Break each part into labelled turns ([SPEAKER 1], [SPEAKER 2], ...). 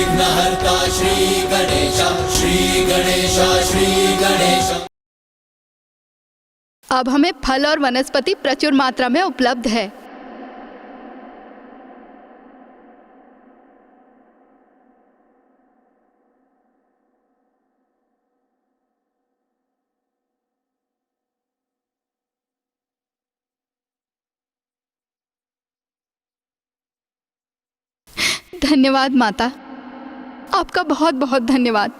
[SPEAKER 1] विघ्नहर्ता श्री गणेश, श्री गणेश, श्री गणेश।
[SPEAKER 2] अब हमें फल और वनस्पति प्रचुर मात्रा में उपलब्ध है। धन्यवाद माता, आपका बहुत बहुत धन्यवाद।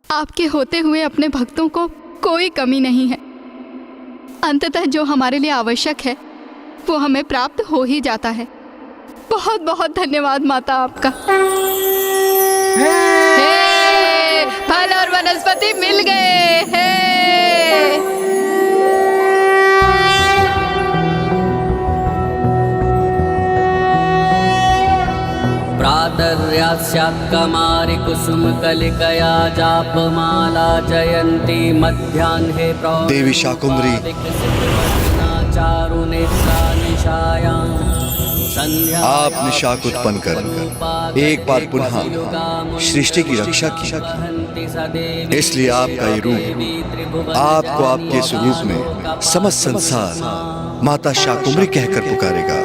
[SPEAKER 2] आपके होते हुए अपने भक्तों को कोई कमी नहीं है। अंततः जो हमारे लिए आवश्यक है वो हमें प्राप्त हो ही जाता है। बहुत बहुत धन्यवाद माता आपका। फल और वनस्पति मिल गए हैं।
[SPEAKER 3] प्रातर्यास्यात्कमारि कुसुमकलिकया जापमाला जयन्ती मध्याह्ने
[SPEAKER 4] देवी शाकुंभरी, आप निशाक उत्पन्न कर एक बार पुनः सृष्टि की रक्षा की, इसलिए आपका ये रूप आपको आपके स्वरूप में समस्त संसार माता शाकुंभरी कहकर पुकारेगा।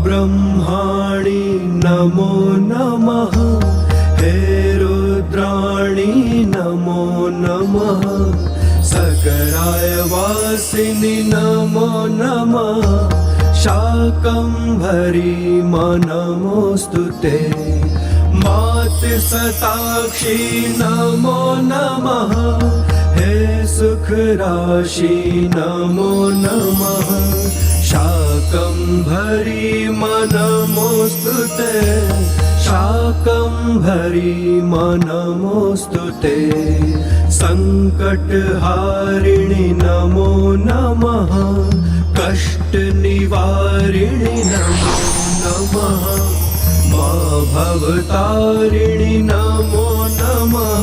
[SPEAKER 5] ब्रह्माणि नमो नमः, हे रुद्राणि नमो नमः, सकराय वासिनि नमो नमः, शाकम्भरी नमोस्तुते, मातृ शताक्षी नमो नमः, हे सुखराशि नमो नमः, शाकम्भरी नमोस्तुते, शाकम्भरी नमोस्तुते, संकटहारिणि नमो नमः, कष्टनिवारिणि नमो नमः, मां भवतारिणि नमो नमः,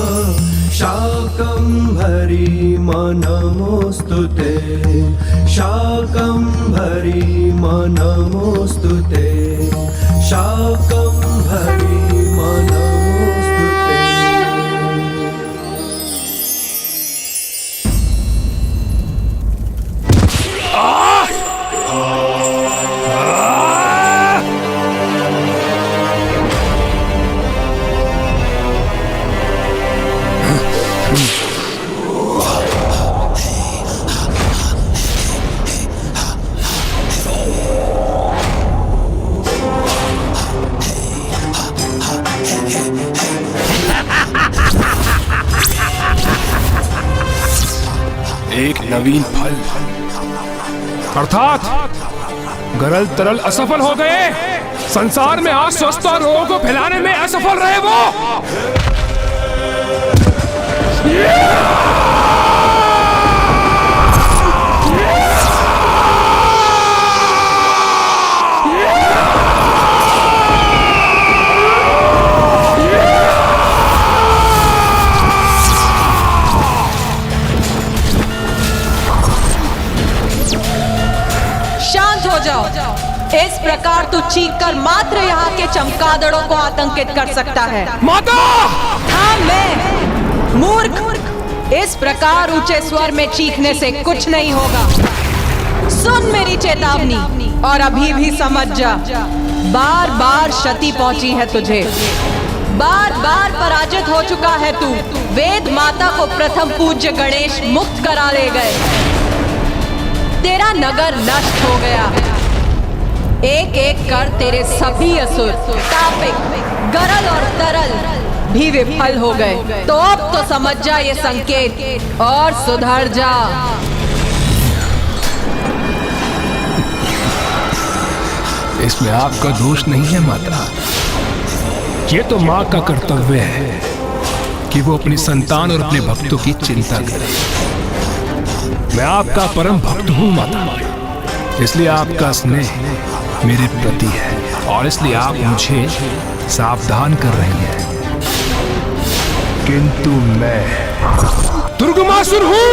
[SPEAKER 5] शाकम्भरी नमोस्तुते, शाकम्भरी नमोस्तुते, शाकम्भरी नमोस्तुते।
[SPEAKER 6] एक नवीन फल अर्थात गरल तरल असफल हो गए। संसार में आज स्वस्थ और रोगों को फैलाने में असफल रहे वो।
[SPEAKER 7] इस प्रकार तू चीख कर मात्र यहाँ के चमगादड़ों को आतंकित कर सकता है।
[SPEAKER 6] माता!
[SPEAKER 7] हाँ मैं मूर्ख, इस प्रकार ऊंचे स्वर में चीखने से कुछ नहीं होगा। सुन मेरी चेतावनी और अभी भी समझ जा। बार बार क्षति पहुंची है तुझे, बार बार पराजित हो चुका है तू। वेद माता को प्रथम पूज्य गणेश मुक्त करा ले गए, तेरा नगर नष्ट हो गया। एक एक कर तेरे सभी असुर तापिक, गरल और तरल भी विफल हो गए। तो अब तो समझ जा ये संकेत और सुधर जा।
[SPEAKER 6] इसमें आपका दोष नहीं है माता। ये तो माँ का कर्तव्य है कि वो अपनी संतान और अपने भक्तों की चिंता करे। मैं आपका परम भक्त हूँ माता, इसलिए आपका स्नेह मेरे प्रति है और इसलिए आप मुझे सावधान कर रही हैं। किंतु मैं दुर्गमासुर हूँ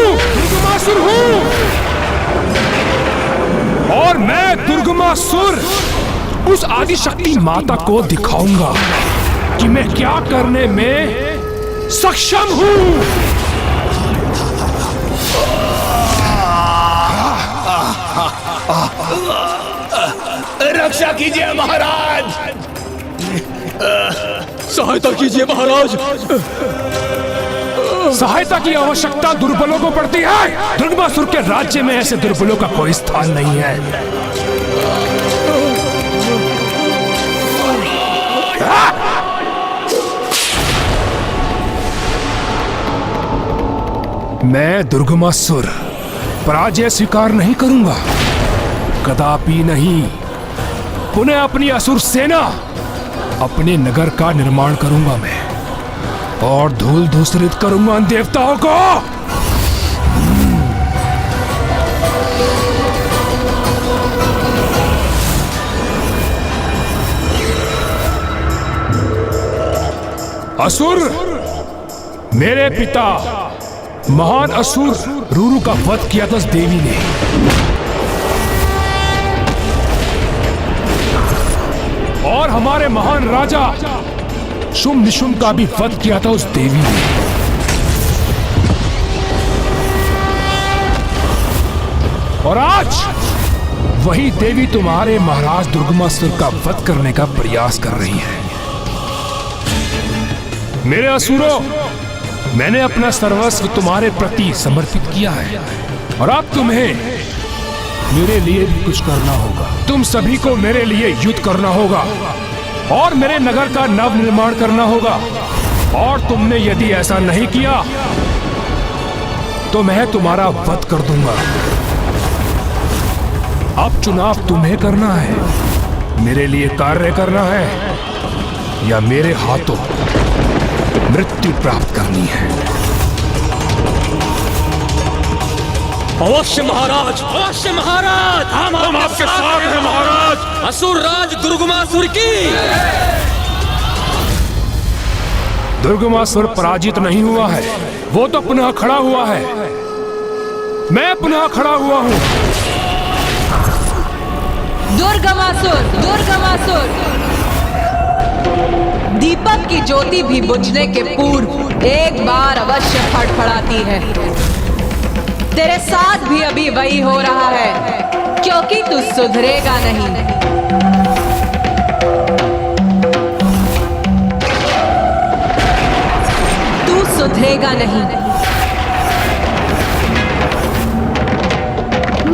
[SPEAKER 6] और मैं दुर्गमासुर उस आदिशक्ति माता को दिखाऊंगा कि मैं क्या करने में सक्षम हूँ।
[SPEAKER 8] रक्षा कीजिए महाराज, सहायता कीजिए महाराज।
[SPEAKER 6] सहायता की आवश्यकता दुर्बलों को पड़ती है। दुर्गमासुर के राज्य में ऐसे दुर्बलों का कोई स्थान नहीं है। मैं दुर्गमासुर पराजय स्वीकार नहीं करूंगा, कदापि नहीं। पुनः अपनी असुर सेना, अपने नगर का निर्माण करूंगा मैं और धूल धूसरित करूंगा उन देवताओं को। असुर, मेरे पिता महान असुर रूरू का वध किया था उस देवी ने। और हमारे महान राजा शुंभ निशुंभ का भी वध किया था उस देवी ने। और आज वही देवी तुम्हारे महाराज दुर्गमासुर का वध करने का प्रयास कर रही है। मेरे असुरों, मैंने अपना सर्वस्व तुम्हारे प्रति समर्पित किया है और अब तुम्हें मेरे लिए भी कुछ करना होगा। तुम सभी को मेरे लिए युद्ध करना होगा और मेरे नगर का नव निर्माण करना होगा। और तुमने यदि ऐसा नहीं किया तो मैं तुम्हारा वध कर दूंगा। अब चुनाव तुम्हें करना है, मेरे लिए कार्य करना है या मेरे हाथों मृत्यु प्राप्त करनी है।
[SPEAKER 8] अवश्य महाराज, अवश्य महाराज, हम आपके साथ हैं महाराज। असुर राज दुर्गमासुर की।
[SPEAKER 6] दुर्गमासुर पराजित नहीं हुआ है, वो तो पुनः खड़ा हुआ है। मैं पुनः खड़ा हुआ हूँ।
[SPEAKER 7] दुर्गमासुर, दुर्गमासुर, दीपक की ज्योति भी बुझने के पूर्व एक बार अवश्य फड़फड़ाती है। तेरे साथ भी अभी वही हो रहा है, क्योंकि तू सुधरेगा नहीं। तू सुधरेगा नहीं।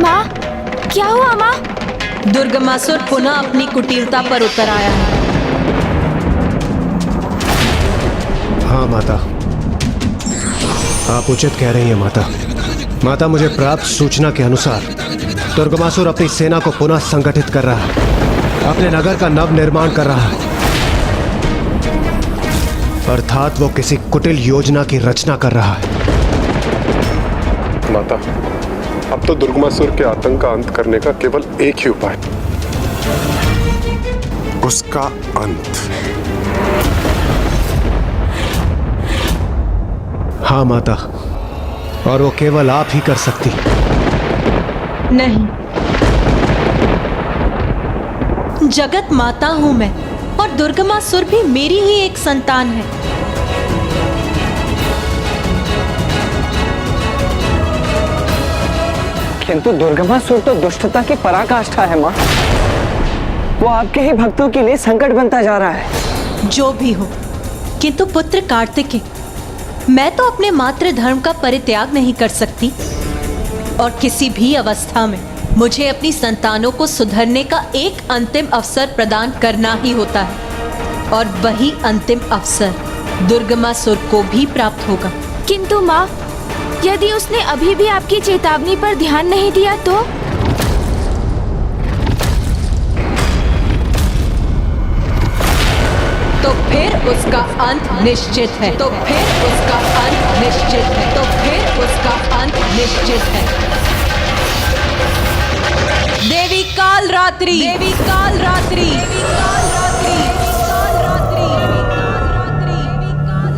[SPEAKER 9] माँ, क्या हुआ माँ?
[SPEAKER 7] दुर्गमासुर पुनः अपनी कुटिलता पर उतर आया है।
[SPEAKER 10] हाँ माता, आप उचित कह रही हैं माता। माता, मुझे प्राप्त सूचना के अनुसार दुर्गमासुर अपनी सेना को पुनः संगठित कर रहा है, अपने नगर का नव निर्माण कर रहा है। अर्थात वो किसी कुटिल योजना की रचना कर रहा है।
[SPEAKER 11] माता, अब तो दुर्गमासुर के आतंक का अंत करने का केवल एक ही उपाय, उसका अंत।
[SPEAKER 10] हाँ माता, और वो केवल आप ही कर सकती।
[SPEAKER 7] नहीं, जगत माता हूं मैं और दुर्गमासुर भी मेरी ही एक संतान है।
[SPEAKER 12] किंतु दुर्गमासुर तो दुष्टता की पराकाष्ठा है माँ। वो आपके ही भक्तों के लिए संकट बनता जा रहा है।
[SPEAKER 7] जो भी हो, किंतु पुत्र कार्तिकेय, मैं तो अपने मातृ धर्म का परित्याग नहीं कर सकती और किसी भी अवस्था में मुझे अपनी संतानों को सुधरने का एक अंतिम अवसर प्रदान करना ही होता है और वही अंतिम अवसर दुर्गमासुर को भी प्राप्त होगा।
[SPEAKER 9] किंतु माँ, यदि उसने अभी भी आपकी चेतावनी पर ध्यान नहीं दिया
[SPEAKER 7] तो तो फिर उसका अंत निश्चित है। तो फिर उसका अंत निश्चित है। तो फिर उसका अंत निश्चित है। देवी काल रात्रि, देवी काल रात्रि, देवी काल रात्रि, काल रात्रि, काल रात्रि, काल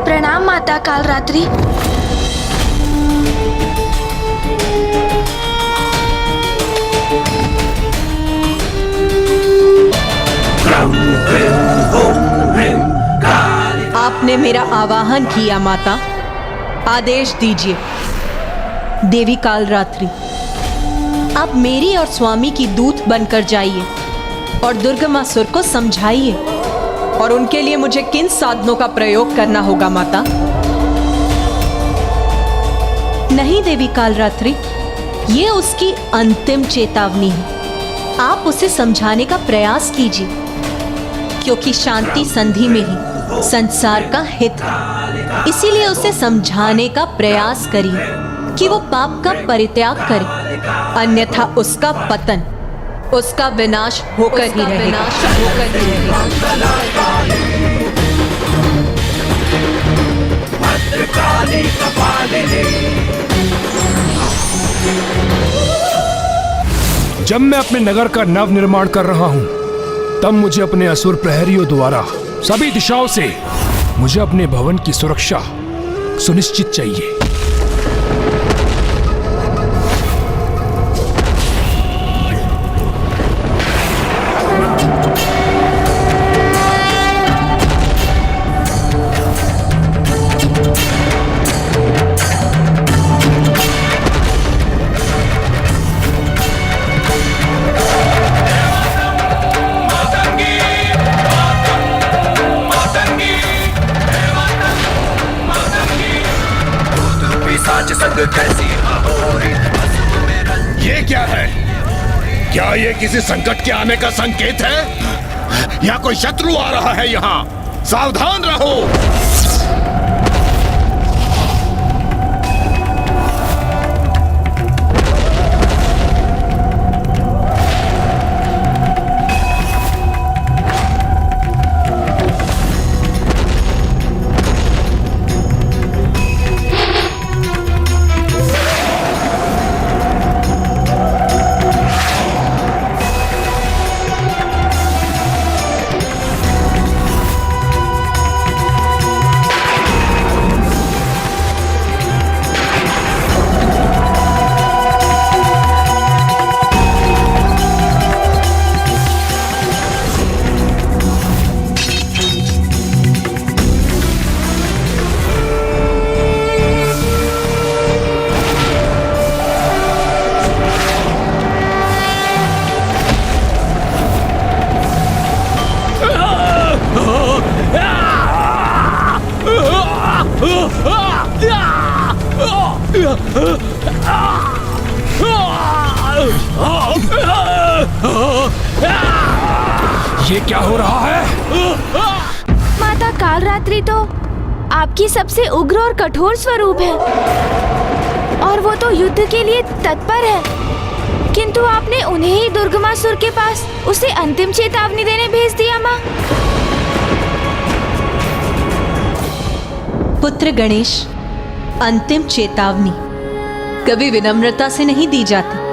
[SPEAKER 9] प्रणाम माता काल रात्रि।
[SPEAKER 7] आपने मेरा आवाहन किया माता, आदेश दीजिए। देवी काल रात्रि, आप मेरी और स्वामी की दूत बनकर जाइए और दुर्गमासुर को समझाइए। और उनके लिए मुझे किन साधनों का प्रयोग करना होगा माता? नहीं देवी काल रात्रि, ये उसकी अंतिम चेतावनी है। आप उसे समझाने का प्रयास कीजिए, क्योंकि शांति संधि में ही संसार का हित है। इसीलिए उसे समझाने का प्रयास करिए कि वो पाप का परित्याग करे, अन्यथा उसका पतन, उसका विनाश होकर ही रहेगा।
[SPEAKER 6] जब मैं अपने नगर का नव निर्माण कर रहा हूँ, तब मुझे अपने असुर प्रहरियों द्वारा सभी दिशाओं से मुझे अपने भवन की सुरक्षा सुनिश्चित चाहिए।
[SPEAKER 13] ये क्या है? क्या ये किसी संकट के आने का संकेत है या कोई शत्रु आ रहा है? यहाँ सावधान रहो।
[SPEAKER 6] ये क्या हो रहा है?
[SPEAKER 9] माता काल रात्रि तो आपकी सबसे उग्र और कठोर स्वरूप है, और वो तो युद्ध के लिए तत्पर है, किंतु आपने उन्हें ही दुर्गमासुर के पास उसे अंतिम चेतावनी देने भेज दिया। माँ,
[SPEAKER 7] पुत्र गणेश, अंतिम चेतावनी कभी विनम्रता से नहीं दी जाती।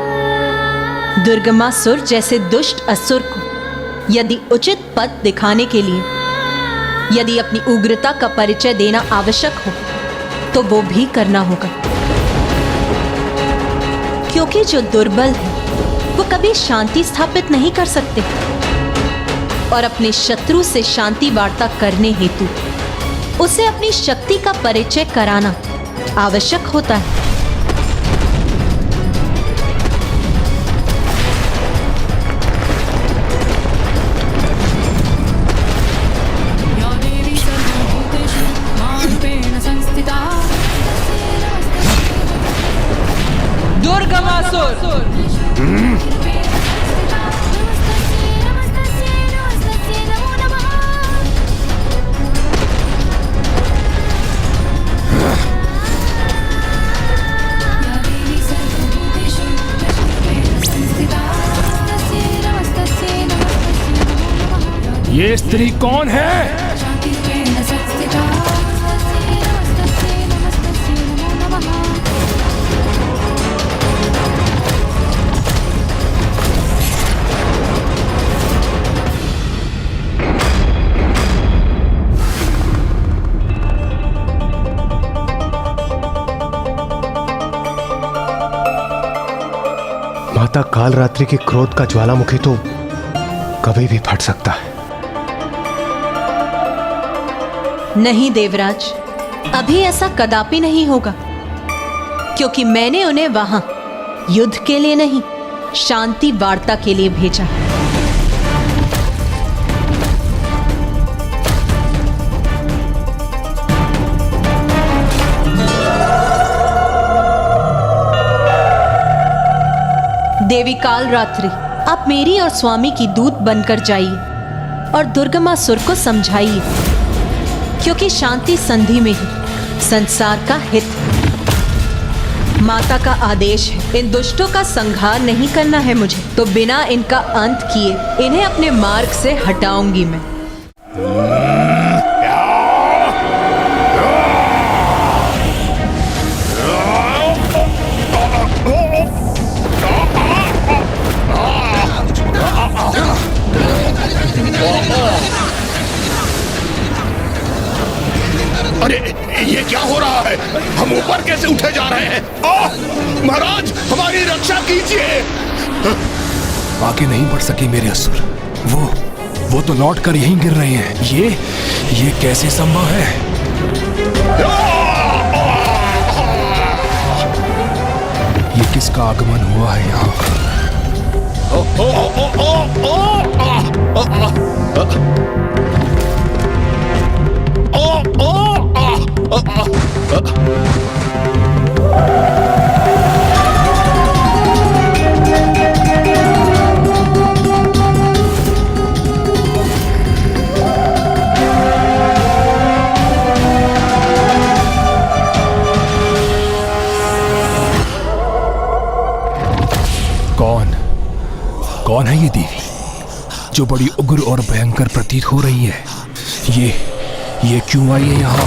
[SPEAKER 7] दुर्गमासुर जैसे दुष्ट असुर को यदि उचित पद दिखाने के लिए यदि अपनी उग्रता का परिचय देना आवश्यक हो, तो वो भी करना होगा, क्योंकि जो दुर्बल है वो कभी शांति स्थापित नहीं कर सकते, और अपने शत्रु से शांति वार्ता करने हेतु उसे अपनी शक्ति का परिचय कराना आवश्यक होता है। दुर्गमासुर,
[SPEAKER 6] ये स्त्री कौन है?
[SPEAKER 10] माता कालरात्रि की क्रोध का ज्वालामुखी तो कभी भी फट सकता है।
[SPEAKER 7] नहीं देवराज, अभी ऐसा कदापि नहीं होगा, क्योंकि मैंने उन्हें वहां युद्ध के लिए नहीं, शांति वार्ता के लिए भेजा। देवी कालरात्रि, आप मेरी और स्वामी की दूत बनकर जाइए और दुर्गमासुर को समझाइए, क्योंकि शांति संधि में ही संसार का हित है। माता का आदेश है, इन दुष्टों का संहार नहीं करना है मुझे, तो बिना इनका अंत किए इन्हें अपने मार्ग से हटाऊंगी मैं।
[SPEAKER 13] अरे ये क्या हो रहा है? हम ऊपर कैसे उठे जा रहे हैं? महाराज, हमारी रक्षा कीजिए।
[SPEAKER 6] आगे नहीं बढ़ सके मेरे असुर। वो तो लौट कर यहीं गिर रहे हैं। ये कैसे संभव है? ये किसका आगमन हुआ है यहाँ? कौन है ये देवी जो बड़ी उग्र और भयंकर प्रतीत हो रही है? ये क्यों आई है यहाँ?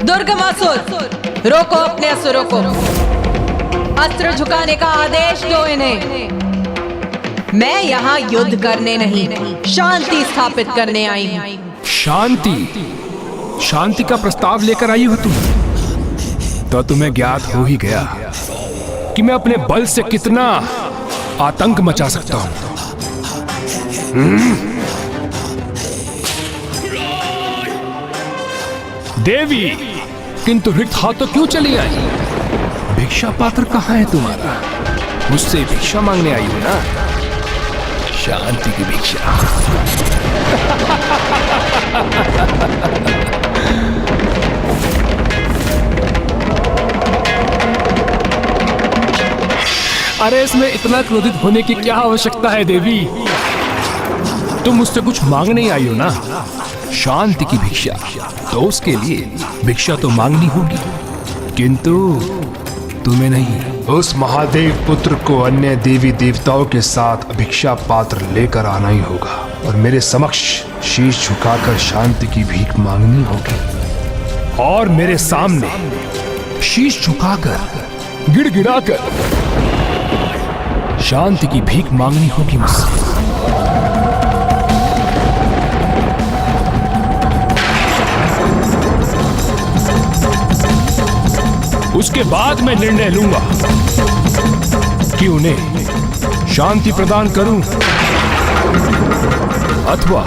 [SPEAKER 7] दुर्गमासुर, रोको अपने असुरों को। अस्त्र झुकाने का आदेश दो इन्हें। मैं यहाँ युद्ध करने नहीं, शांति स्थापित करने आई हूँ।
[SPEAKER 6] शांति का प्रस्ताव लेकर आई हो तुम? तो तुम्हें ज्ञात हो ही गया कि मैं अपने बल से कितना आतंक मचा सकता हूं। देवी, किंतु रिक्त हाथों क्यों चली आई? भिक्षा पात्र कहाँ है तुम्हारा? मुझसे भिक्षा मांगने आई हो ना? शांति की भिक्षा। अरे इसमें इतना क्रोधित होने की क्या आवश्यकता है देवी? तुम मुझसे कुछ मांगने आई हो ना? शांति की भिक्षा, तो उसके लिए भिक्षा तो मांगनी होगी, किंतु तुम्हें नहीं।
[SPEAKER 14] उस महादेव पुत्र को अन्य देवी देवताओं के साथ भिक्षा पात्र लेकर आना ही होगा और मेरे समक्ष शीश झुकाकर शांति की भीख मांगनी होगी।
[SPEAKER 6] और मेरे सामने शीश झुकाकर, गिड़गिड़ाकर शांति की भीख मांगनी होगी मुझसे। उसके बाद मैं निर्णय लूंगा कि उन्हें शांति प्रदान करूं अथवा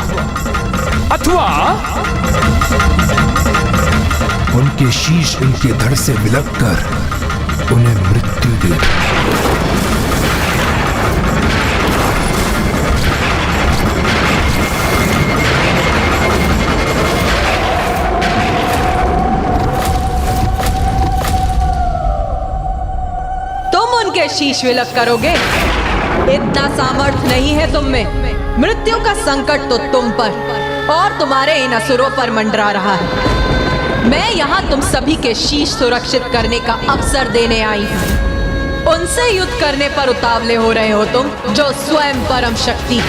[SPEAKER 6] उनके शीश उनके धड़ से विलग कर उन्हें मृत्यु दे।
[SPEAKER 7] शीश विलग करोगे? इतना सामर्थ्य नहीं है तुम में। मृत्यु का संकट तो तुम पर और तुम्हारे इन असुरों पर मंडरा रहा है। मैं यहाँ तुम सभी के शीश सुरक्षित करने का अवसर देने आई हूँ। उनसे युद्ध करने पर उतावले हो रहे हो तुम, जो स्वयं परम शक्ति,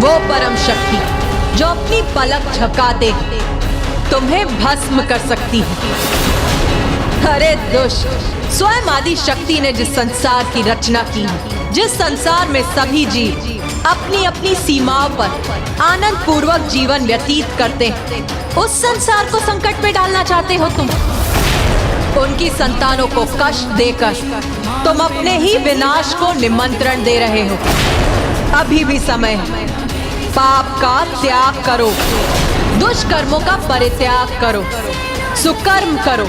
[SPEAKER 7] वो परम शक्ति जो अपनी पलक झपकाते तुम्हें भस्म कर सकती है। अरे दुष्ट, स्वयं आदि शक्ति ने जिस संसार की रचना की, जिस संसार में सभी जीव अपनी अपनी सीमाओं पर आनंद पूर्वक जीवन व्यतीत करते हैं, उस संसार को संकट में डालना चाहते हो तुम। उनकी संतानों को कष्ट देकर तुम अपने ही विनाश को निमंत्रण दे रहे हो। अभी भी समय है, पाप का त्याग करो, दुष्कर्मों का परित्याग करो, सुकर्म करो,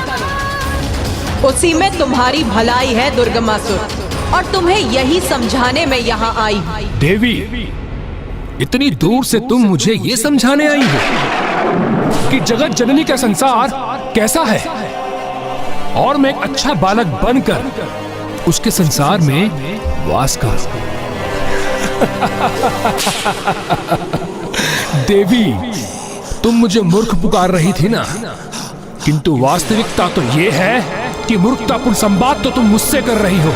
[SPEAKER 7] उसी में तुम्हारी भलाई है दुर्गमासुर, और तुम्हें यही समझाने में यहाँ आई।
[SPEAKER 6] देवी, इतनी दूर से तुम मुझे ये समझाने आई हो कि जगत जननी का संसार कैसा है और मैं एक अच्छा बालक बनकर उसके संसार में वास करूं। देवी, तुम मुझे मूर्ख पुकार रही थी ना, किंतु वास्तविकता तो ये है कि मूर्खतापूर्ण संवाद तो तुम मुझसे कर रही हो।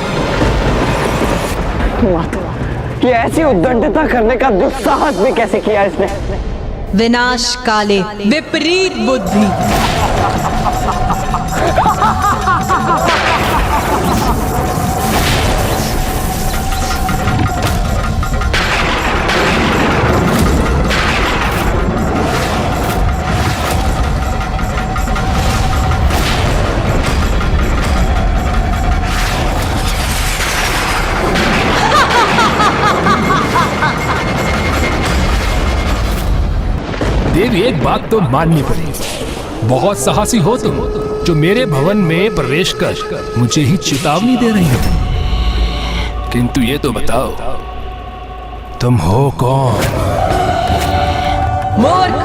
[SPEAKER 12] ये ऐसी उद्दंडता करने का दुस्साहस भी कैसे किया इसने?
[SPEAKER 7] विनाश काले विपरीत बुद्धि।
[SPEAKER 6] देवी, एक बात तो माननी पड़ेगी, बहुत साहसी हो तुम, जो मेरे भवन में प्रवेश कर मुझे ही चेतावनी दे रही हो। किंतु ये तो बताओ, तुम हो कौन?
[SPEAKER 7] मूर्ख,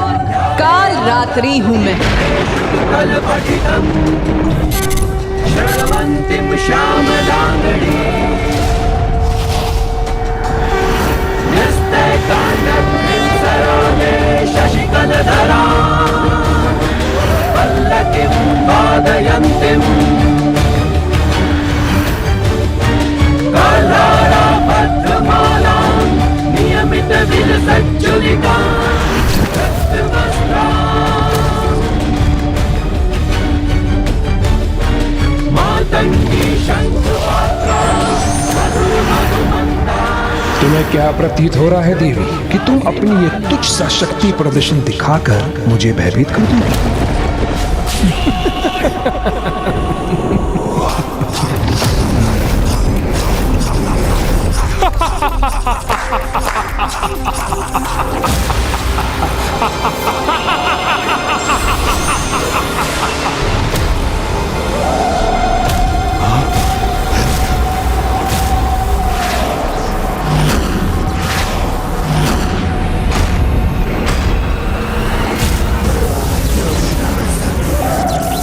[SPEAKER 7] काल रात्रि हूं मैं।
[SPEAKER 5] श्रवंतिम श्यामलांगड़ी यस्ते कांडभ्रिं सरोले शशिकलधरा पल्लकिं वादयन्तीं कलारा भद्रमालां नियमित विलसज्जुलिकां रक्तवस्त्रां मातंगी शंखपात्रां
[SPEAKER 14] तुम्हें क्या प्रतीत हो रहा है देवी कि तुम अपनी ये तुच्छ सा शक्ति प्रदर्शन दिखाकर मुझे भयभीत कर दोगी?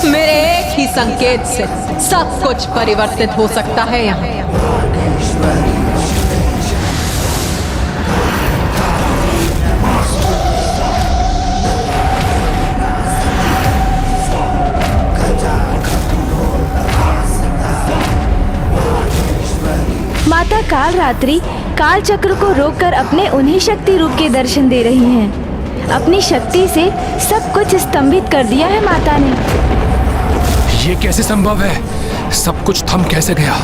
[SPEAKER 7] मेरे एक ही संकेत से सब कुछ परिवर्तित हो सकता है यहाँ।
[SPEAKER 9] माता काल रात्रि काल चक्र को रोककर अपने उन्हीं शक्ति रूप के दर्शन दे रही हैं। अपनी शक्ति से सब कुछ स्तंभित कर दिया है माता ने।
[SPEAKER 6] ये कैसे संभव है? सब कुछ थम कैसे गया?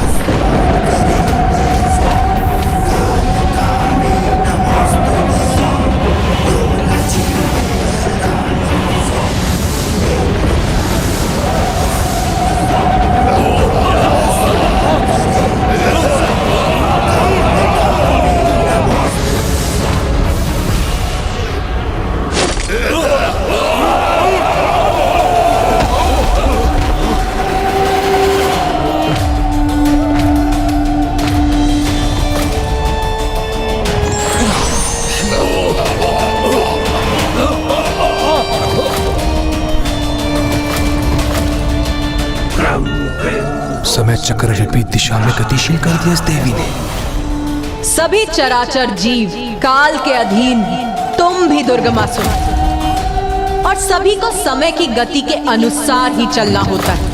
[SPEAKER 6] समय चक्र विपरीत दिशा में गतिशील कर दिया इस देवी ने।
[SPEAKER 7] सभी चराचर जीव काल के अधीन हैं, तुम भी दुर्गमासुर, और सभी को समय की गति के अनुसार ही चलना होता है।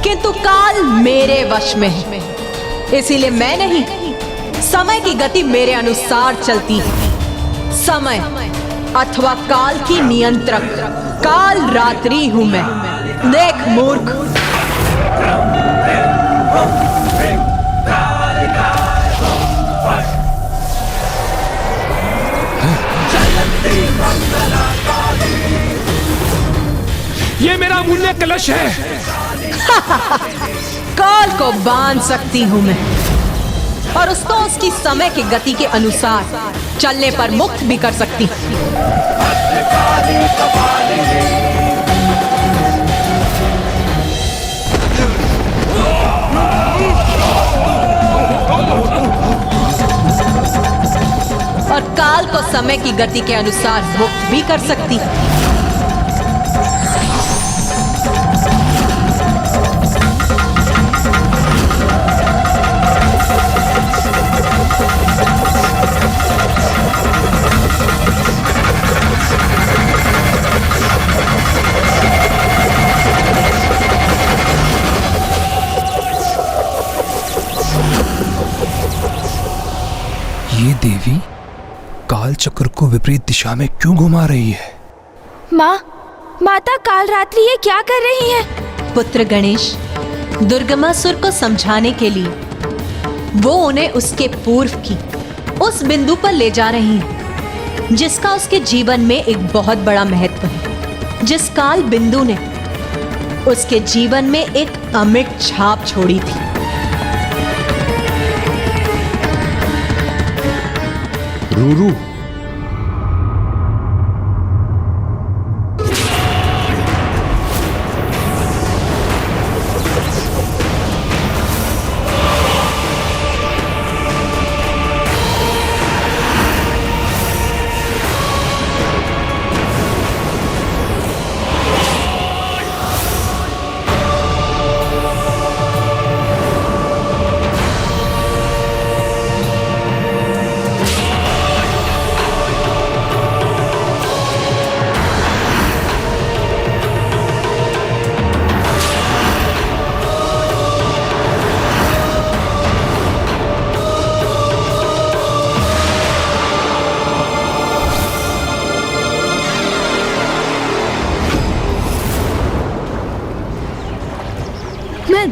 [SPEAKER 7] किंतु काल मेरे वश में है। इसीलिए मैं नहीं, समय की गति मेरे अनुसार चलती है। समय अथवा काल की नियंत्रक काल रात्रि हूं मैं। देख मूर्ख,
[SPEAKER 6] ये मेरा अमूल्य कलश है।
[SPEAKER 7] काल को बांध सकती हूं मैं, और उसको उसकी समय की गति के अनुसार चलने पर मुक्त भी कर सकती हूं। और काल को समय की गति के अनुसार मुक्त भी कर सकती हूं।
[SPEAKER 14] ये देवी काल चक्र को विपरीत दिशा में क्यों घुमा रही है?
[SPEAKER 9] माता कालरात्रि ये क्या कर रही है?
[SPEAKER 7] पुत्र गणेश, दुर्गमासुर को समझाने के लिए वो उन्हें उसके पूर्व की उस बिंदु पर ले जा रही है जिसका उसके जीवन में एक बहुत बड़ा महत्व है। जिस काल बिंदु ने उसके जीवन में एक अमिट छाप छोड़ी थी।
[SPEAKER 10] रूरू,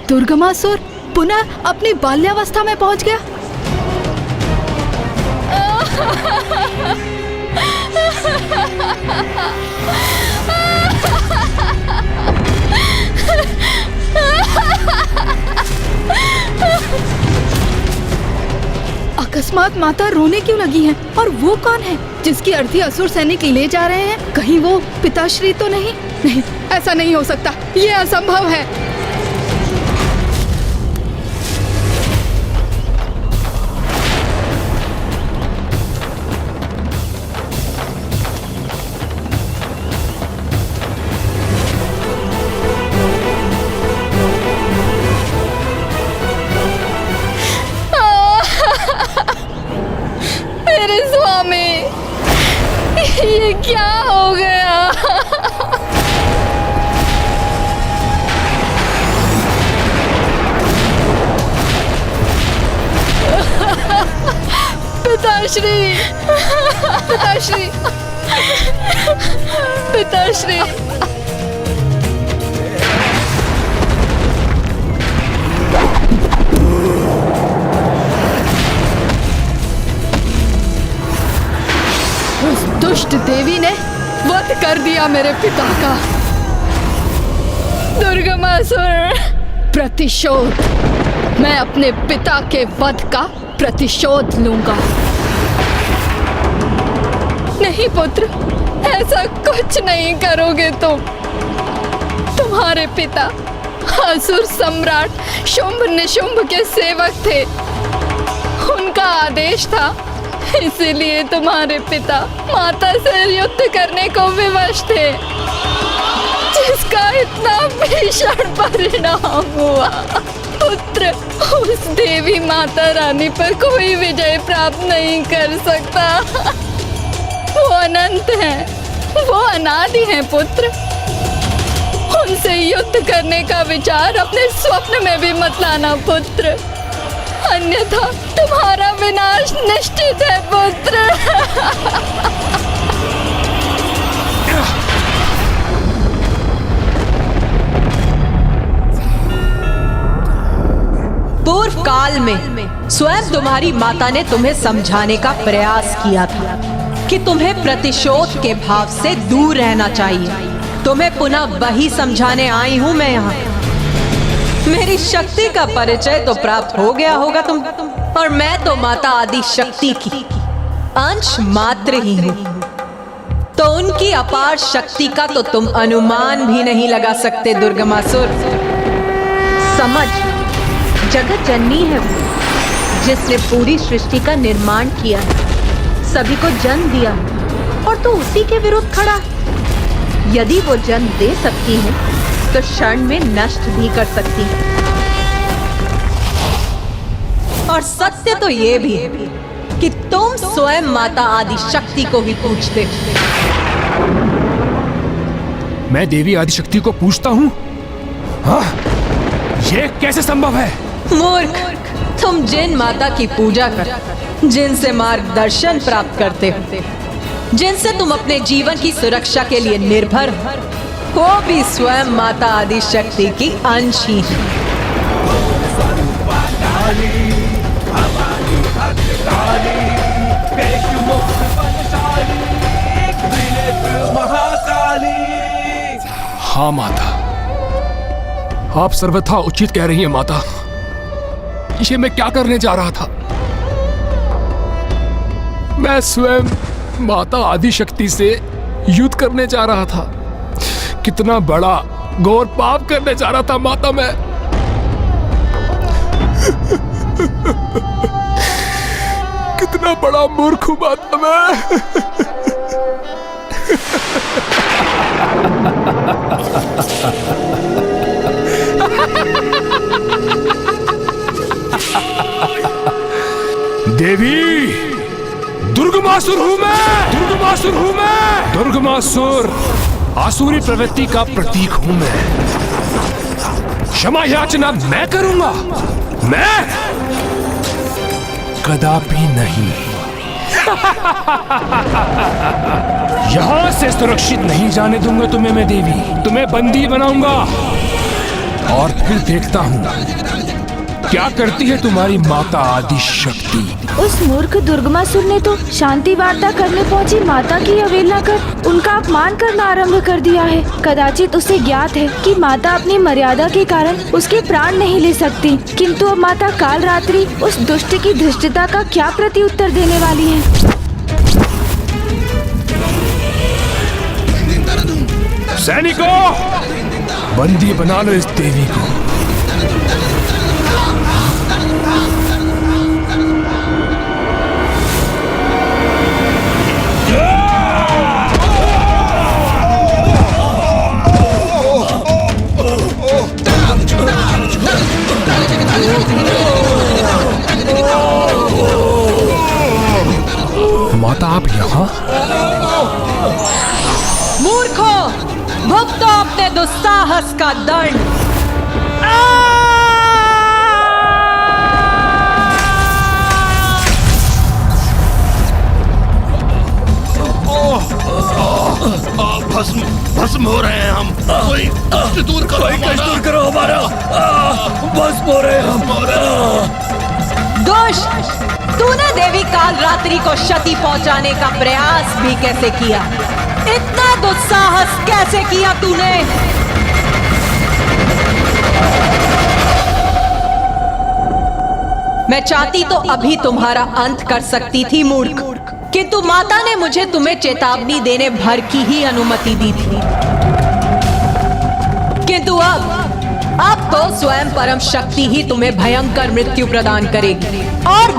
[SPEAKER 2] दुर्गमासुर पुनः अपनी बाल्यावस्था में पहुंच गया। अकस्मात माता रोने क्यों लगी हैं? और वो कौन है जिसकी अर्थी असुर सैनिक ले जा रहे हैं? कहीं वो पिताश्री तो नहीं? नहीं, ऐसा नहीं हो सकता, ये असंभव है। ये क्या हो गया? पिताश्री, पिताश्री, पिताश्री। उस दुष्ट देवी ने वध कर दिया मेरे पिता का। दुर्गमासुर, प्रतिशोध। मैं अपने पिता के वध का प्रतिशोध लूंगा। नहीं पुत्र, ऐसा कुछ नहीं करोगे तुम। तुम्हारे पिता असुर सम्राट शुंभ निशुंभ के सेवक थे। उनका आदेश था, इसीलिए तुम्हारे पिता माता से युद्ध करने को विवश थे, जिसका इतना भीषण परिणाम हुआ। पुत्र, उस देवी माता रानी पर कोई विजय प्राप्त नहीं कर सकता। वो अनंत है, वो अनादि है पुत्र। हमसे युद्ध करने का विचार अपने स्वप्न में भी मत लाना पुत्र, अन्यथा तुम्हारा विनाश निश्चित है पुत्र।
[SPEAKER 7] पूर्व काल में स्वयं तुम्हारी माता ने तुम्हें समझाने का प्रयास किया था कि तुम्हें प्रतिशोध के भाव से दूर रहना चाहिए। तुम्हें पुनः वही समझाने आई हूं मैं यहाँ। मेरी शक्ति का परिचय तो प्राप्त हो गया होगा तुम, और मैं तो माता आदि शक्ति की अंश मात्र ही हूं, तो उनकी अपार शक्ति का तो तुम अनुमान भी नहीं लगा सकते दुर्गमासुर।
[SPEAKER 15] समझ, जगत जननी है वो, जिसने पूरी सृष्टि का निर्माण किया है, सभी को जन्म दिया है, और तू उसी के विरुद्ध खड़ा है। यदि वो जन्म दे सकती है तो क्षण में नष्ट भी कर सकती है।
[SPEAKER 7] और सत्य तो ये भी है कि तुम स्वयं माता आदि शक्ति को ही पूछते हो।
[SPEAKER 6] मैं देवी आदि शक्ति को पूछता हूँ? हाँ, ये कैसे संभव है?
[SPEAKER 7] मूर्ख, तुम जिन माता की पूजा कर, जिनसे मार्गदर्शन प्राप्त करते हो, जिनसे तुम अपने जीवन की सुरक्षा के लिए निर्भर हो, वो भी स्वयं माता आदि शक्ति की अंश ही है।
[SPEAKER 6] हाँ माता, आप सर्वथा उचित कह रही हैं माता। ये मैं क्या करने जा रहा था? मैं स्वयं माता आदि शक्ति से युद्ध करने जा रहा था। कितना बड़ा घोर पाप करने जा रहा था माता मैं। कितना बड़ा मूर्ख हूं माता मैं। देवी, दुर्गमासुर हूं मैं, दुर्गमासुर हूं मैं, दुर्गमासुर आसुरी प्रवृत्ति का प्रतीक हूं मैं। क्षमा याचना मैं करूंगा, मैं कदापि नहीं। यहां से सुरक्षित नहीं जाने दूंगा तुम्हें मैं देवी। तुम्हें बंदी बनाऊंगा और फिर देखता हूं क्या करती है तुम्हारी माता आदि शक्ति।
[SPEAKER 9] उस मूर्ख दुर्गमासुर ने तो शांति वार्ता करने पहुंची माता की अवहेलना कर उनका अपमान करना आरंभ कर दिया है। कदाचित उसे ज्ञात है कि माता अपनी मर्यादा के कारण उसके प्राण नहीं ले सकती, किंतु अब माता कालरात्रि उस दुष्ट की धृष्टता का क्या प्रत्युत्तर देने वाली है।
[SPEAKER 6] सैनिकों, बंदी बना लो इस देवी को। माता आप यहाँ?
[SPEAKER 7] मूर्खो, भुगतो अपने दुस्साहस का दंड।
[SPEAKER 13] भस्म भस्म हो रहे हैं हम। कोई कष्ट दूर करो, कोई कष्ट दूर करो हमारा। भस्म हो रहे हैं हम।
[SPEAKER 7] दुष्ट, तूने देवी कालरात्रि को क्षति पहुंचाने का प्रयास भी कैसे किया? इतना दुस्साहस कैसे किया तूने? मैं चाहती तो अभी तुम्हारा अंत कर सकती थी मूर्ख, किंतु माता ने मुझे तुम्हें चेतावनी देने भर की ही अनुमति दी थी। किंतु अब तो स्वयं परम शक्ति ही तुम्हें भयंकर मृत्यु प्रदान करेगी, और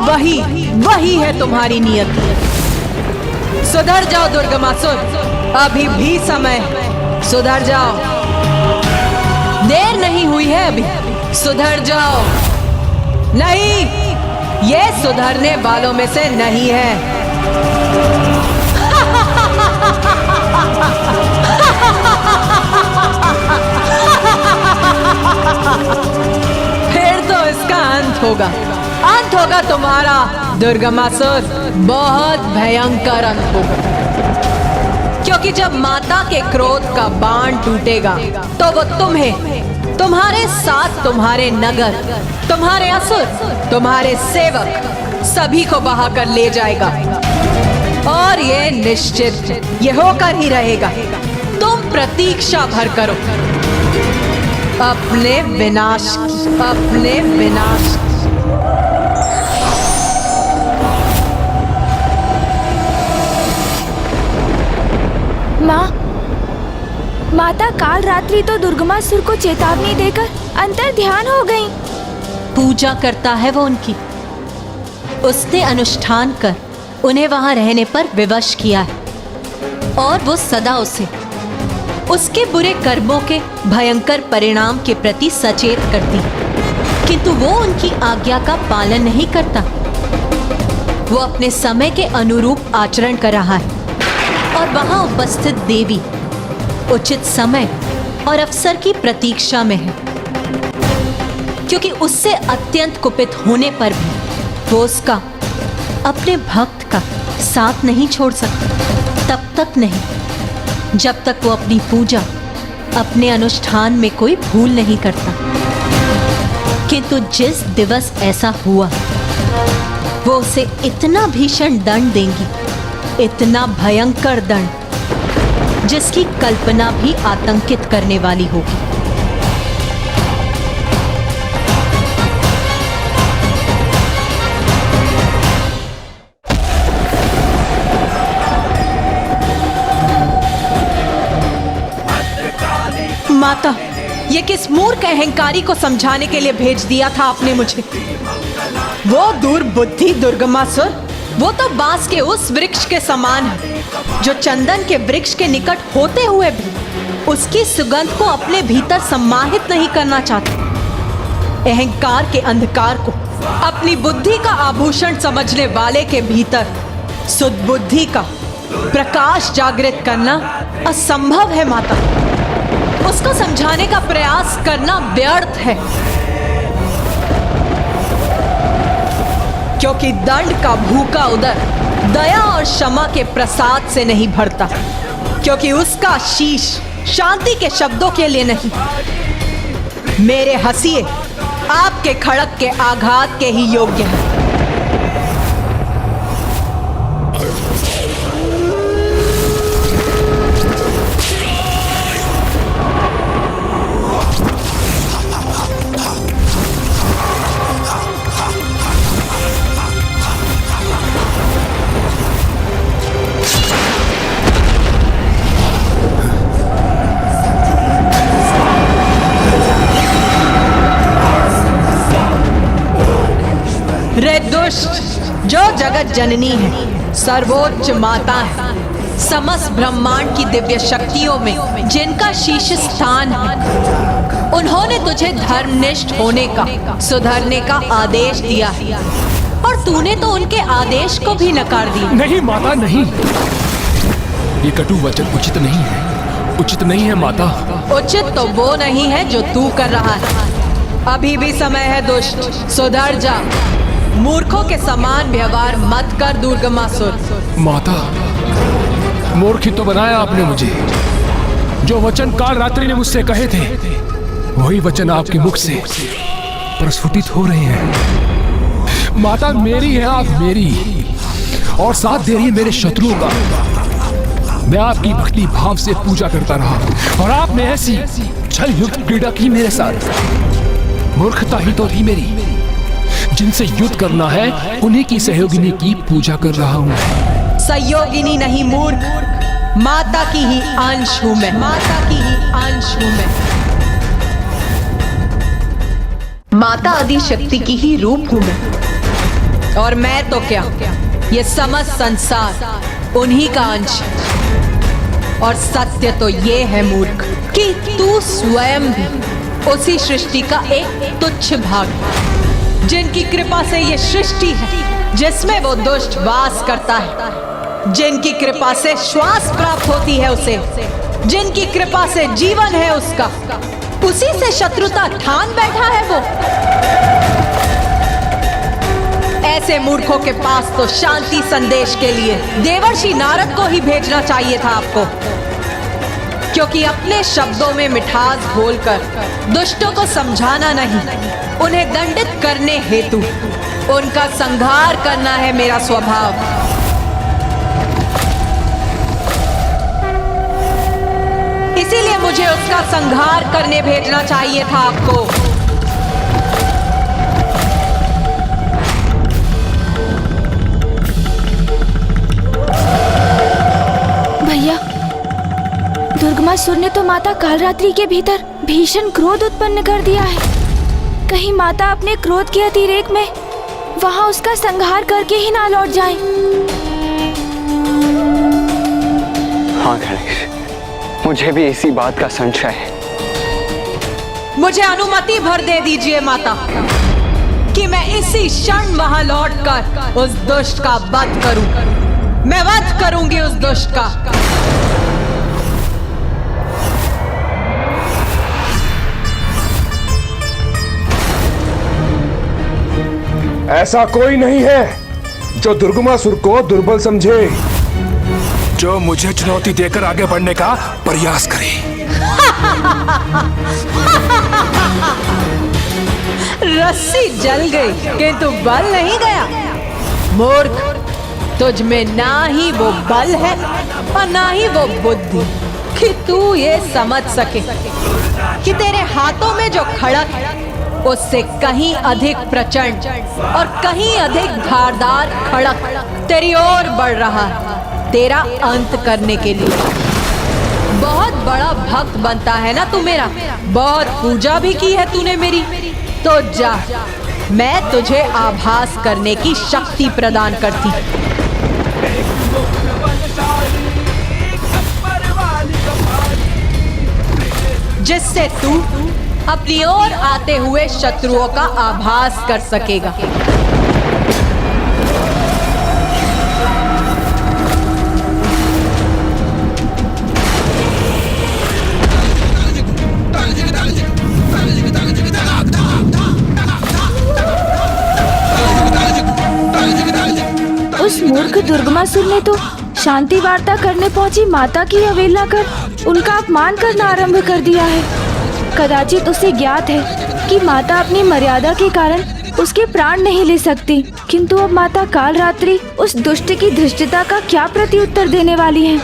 [SPEAKER 7] वही है तुम्हारी नियति। सुधर जाओ दुर्गमासुर, अभी भी समय है। सुधर जाओ, देर नहीं हुई है अभी। सुधर जाओ। नहीं, ये सुधरने वालों में से नहीं है। दुर्गमासुर बहुत भयंकर अंत होगा, क्योंकि जब माता के क्रोध का बाण टूटेगा तो वो तुम्हें, तुम्हारे साथ तुम्हारे नगर, तुम्हारे असुर, तुम्हारे सेवक सभी को बहाकर ले जाएगा। और ये निश्चित ये होकर ही रहेगा। तुम प्रतीक्षा भर करो अपने विनाश की, अपने विनाश की।
[SPEAKER 9] माता काल रात्रि तो दुर्गमासुर को चेतावनी देकर अंतर ध्यान हो गई।
[SPEAKER 15] पूजा करता है वो उनकी, उसने अनुष्ठान कर उन्हें वहां रहने पर विवश किया है, और वो सदा उसे उसके बुरे कर्मों के भयंकर परिणाम के प्रति सचेत करती, किंतु वो उनकी आज्ञा का पालन नहीं करता। वो अपने समय के अनुरूप आचरण कर रहा है, और वहां उपस्थित देवी उचित समय और अवसर की प्रतीक्षा में है, क्योंकि उससे अत्यंत कुपित होने पर भी वो उसका, अपने भक्त का साथ नहीं छोड़ सकता। तब तक नहीं जब तक वो अपनी पूजा, अपने अनुष्ठान में कोई भूल नहीं करता। किंतु जिस दिवस ऐसा हुआ, वो उसे इतना भीषण दंड देंगी, इतना भयंकर दंड, जिसकी कल्पना भी आतंकित करने वाली होगी।
[SPEAKER 7] माता, ये किस मूर्ख अहंकारी को समझाने के लिए भेज दिया था आपने मुझे? वो दुर्बुद्धि दुर्गमासुर, वो तो बांस के उस वृक्ष के समान है जो चंदन के वृक्ष के निकट होते हुए भी उसकी सुगंध को अपने भीतर सम्माहित नहीं करना चाहता। अहंकार के अंधकार को अपनी बुद्धि का आभूषण समझने वाले के भीतर सुदबुद्धि का प्रकाश जागृत करना असंभव है माता। उसको समझाने का प्रयास करना व्यर्थ है, क्योंकि दंड का भूखा उदर दया और क्षमा के प्रसाद से नहीं भरता, क्योंकि उसका शीश शांति के शब्दों के लिए नहीं, मेरे हंसिए आपके खड़क के आघात के ही योग्य है। रे दुष्ट, जो जगत जननी है, सर्वोच्च माता है, समस्त ब्रह्मांड की दिव्य शक्तियों में जिनका शीर्ष स्थान है, उन्होंने तुझे धर्मनिष्ठ होने का, सुधरने का आदेश दिया है, और तूने तो उनके आदेश को भी नकार दिया।
[SPEAKER 6] नहीं माता, नहीं, ये कटु वचन उचित नहीं है, उचित नहीं है माता।
[SPEAKER 7] उचित तो वो नहीं है जो तू कर रहा है। अभी भी समय है दुष्ट, सुधर जा। मूर्खों के समान व्यवहार मत कर दुर्गमासुर।
[SPEAKER 6] माता, मूर्ख ही तो बनाया आपने मुझे। जो वचन काल रात्रि ने मुझसे कहे थे, वही वचन आपके मुख से प्रस्फुटित हो रहे हैं। माता मेरी है आप मेरी, और साथ दे रही है मेरे शत्रुओं का। मैं आपकी भक्ति भाव से पूजा करता रहा, और आपने ऐसी छल युक्त क्रीड़ा की मेरे साथ। मूर्खता ही तो थी मेरी। जिनसे युद्ध करना है उन्हीं की सहयोगिनी की पूजा कर रहा हूँ।
[SPEAKER 7] सहयोगिनी नहीं मूर्ख, माता की ही अंश हूँ मैं, माता की ही अंश हूँ मैं। माता आदि शक्ति की ही रूप हूँ मैं। और मैं तो क्या, ये समस्त संसार उन्हीं का अंश है। और सत्य तो ये है मूर्ख कि तू स्वयं भी उसी सृष्टि का एक तुच्छ भाग है, जिनकी कृपा से ये सृष्टि है जिसमें वो दुष्ट वास करता है, जिनकी कृपा से श्वास प्राप्त होती है उसे, जिनकी कृपा से जीवन है उसका, उसी से शत्रुता ठान बैठा है वो। ऐसे मूर्खों के पास तो शांति संदेश के लिए देवर्षि नारद को ही भेजना चाहिए था आपको, क्योंकि अपने शब्दों में मिठास घोलकर दुष्टों को समझाना नहीं, उन्हें दंडित करने हेतु उनका संहार करना है मेरा स्वभाव। इसीलिए मुझे उसका संहार करने भेजना चाहिए था आपको।
[SPEAKER 9] भैया, दुर्गमासुर ने तो माता कालरात्रि के भीतर भीषण क्रोध उत्पन्न कर दिया है। कहीं माता अपने क्रोध के अतिरेक में वहां उसका संहार करके ही ना लौट जाएं।
[SPEAKER 12] हाँ गणेश, मुझे भी इसी बात का संशय है।
[SPEAKER 7] मुझे अनुमति भर दे दीजिए माता कि मैं इसी क्षण वहां लौटकर उस दुष्ट का वध करूं। मैं वध करूंगी उस दुष्ट का।
[SPEAKER 14] ऐसा कोई नहीं है जो दुर्गमासुर को दुर्बल समझे, जो मुझे चुनौती देकर आगे बढ़ने का प्रयास करे।
[SPEAKER 7] रस्सी जल गई किंतु बल नहीं गया। मूर्ख, तुझ में ना ही वो बल है और ना ही वो बुद्धि कि तू ये समझ सके कि तेरे हाथों में जो खड़क है उससे कहीं अधिक प्रचंड और कहीं अधिक धारदार खड़क तेरी ओर बढ़ रहा है, तेरा अंत करने के लिए। बहुत बड़ा भक्त बनता है ना तू मेरा, बहुत पूजा भी की है तूने मेरी, तो जा, मैं तुझे आभास करने की शक्ति प्रदान करती। जिससे तू अपनी ओर आते हुए शत्रुओं का आभास कर सकेगा।
[SPEAKER 9] उस मूर्ख दुर्गमासुर ने तो शांति वार्ता करने पहुंची माता की अवहेलना कर उनका अपमान करना आरंभ कर दिया है। कदाचित उसे ज्ञात है कि माता अपनी मर्यादा के कारण उसके प्राण नहीं ले सकती, किंतु अब माता कालरात्रि उस दुष्ट की धृष्टता का क्या प्रत्युत्तर देने वाली है।